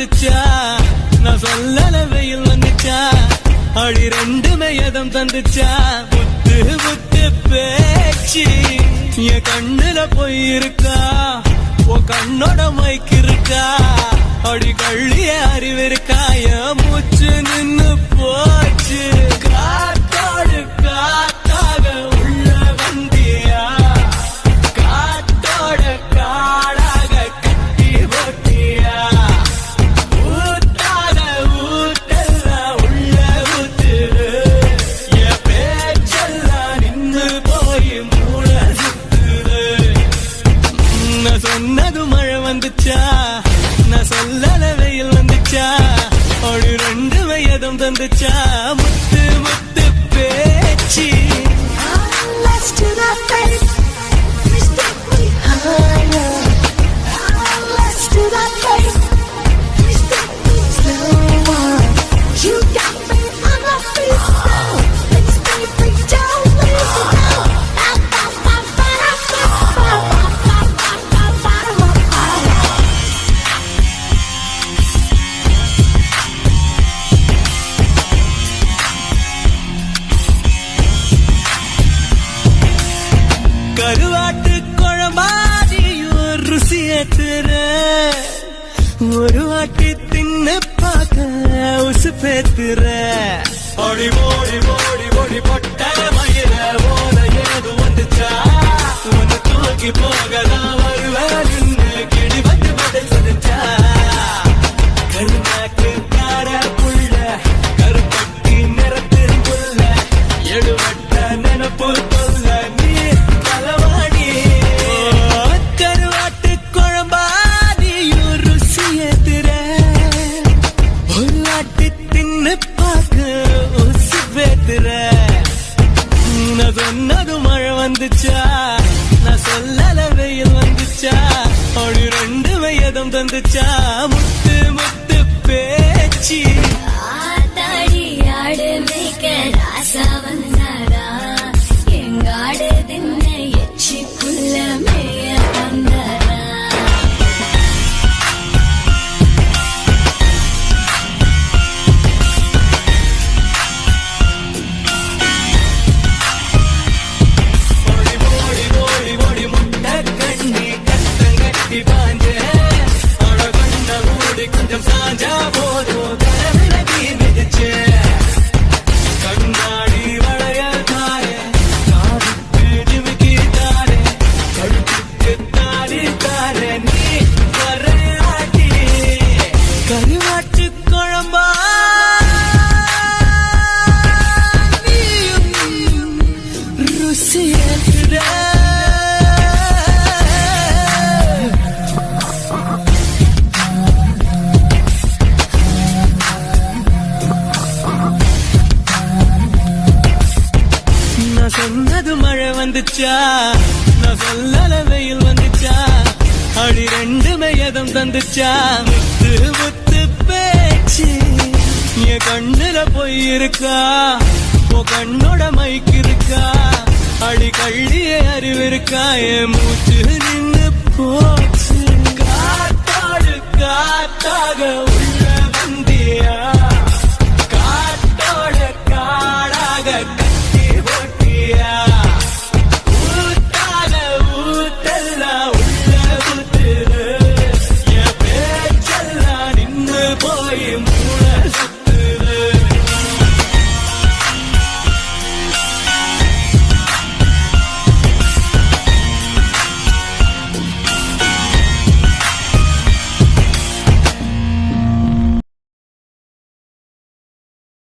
வந்துச்சா நான் சொல்லல வெயில் வந்துச்சா அடி ரெண்டுமே எதம் தந்துச்சா முத்து முத்து பேச்சு என் கண்ணுல போய் இருக்கா உன் கண்ணோட மைக்கு இருக்கா அடி கள்ளிய அறிவு இருக்கா என் மூச்சு நின்னு போச்சு காத்தோடு காத்தாக உள்ள வந்தியா காத்தோட காடாக கட்டி போட்டியா ஊத்தாத ஊட்டல்ல உள்ள ஊத்து என் பேச்செல்லாம் நின்னு போய் மூளை சுத்துது நான் சொன்னது மழை வந்துச்சா நான் சொல்லல வெயில் வந்துச்சா ஒரு ரெண்டு வயதும் தந்துச்சா முத்து முத்து பேச்சு கருவாட்டு குழம்பாதியும் ருசி ஏத்துற ஒரு வாட்டி தின்னு பார்க்க உசு பேத்துற ஓடி ஓடி ஓடி ஓடி பொட்ட மயிர ஓட ஏது வந்துச்சா ஒன்னு தூக்கி போகலாம் வருவேன் கிளி வந்து பதில் சொல்லிச்சா கருநாக்கு கார புள்ள கருப்பட்டி நிறத்தின் புள்ள எடுவட்ட நினப்பு சொல்ல நீ தலைவாடி கருவாட்டு குழம்பாதியும் ருசி ஏத்துற ஒரு வாட்டி தின்னு பார்க்க உசு பேத்துற நான் சொன்னது மழை வந்துச்சா நான் சொல்லல வெயில் வந்துச்சா ஒரு ரெண்டு வயதும் தந்துச்சா முத்து முத்து பேச்சு ஆத்தாடி ஆடு மேய்க்க ராசா வந்தாரா எங்காடு தின்ன எச்சி புள்ள மேய வந்தாரா ஓடி ஓடி ஓடி ஓடி முட்டை கண்ணி கட்டம் கட்டி பாஞ்ச அட கண்ண மூடி கொஞ்சம் சாஞ்சா போதும் கரவிலகி மிதிச்சே கண்ணாடி வளைய தாரே காதுக்கு ஜிமிக்கி தாரே கழுத்துக்கு தாரி தாரே நீ வரையாட்டி கருவாட்டு குழம்பா நீயும் ருசி ஏத்துற நான் சொன்னது மழை வந்துச்சா நான் சொல்லல வெயில் வந்துச்சா அடி ரெண்டுமே எதம் தந்துச்சா முத்து முத்து பேச்சு என் கண்ணுல போய் இருக்கா உன் கண்ணோட மைக்கு இருக்கா அடி கள்ளிய அறிவு இருக்கா என் மூச்சு நின்னு போச்சு காத்தாடு காத்தாக உள்ள வந்தியா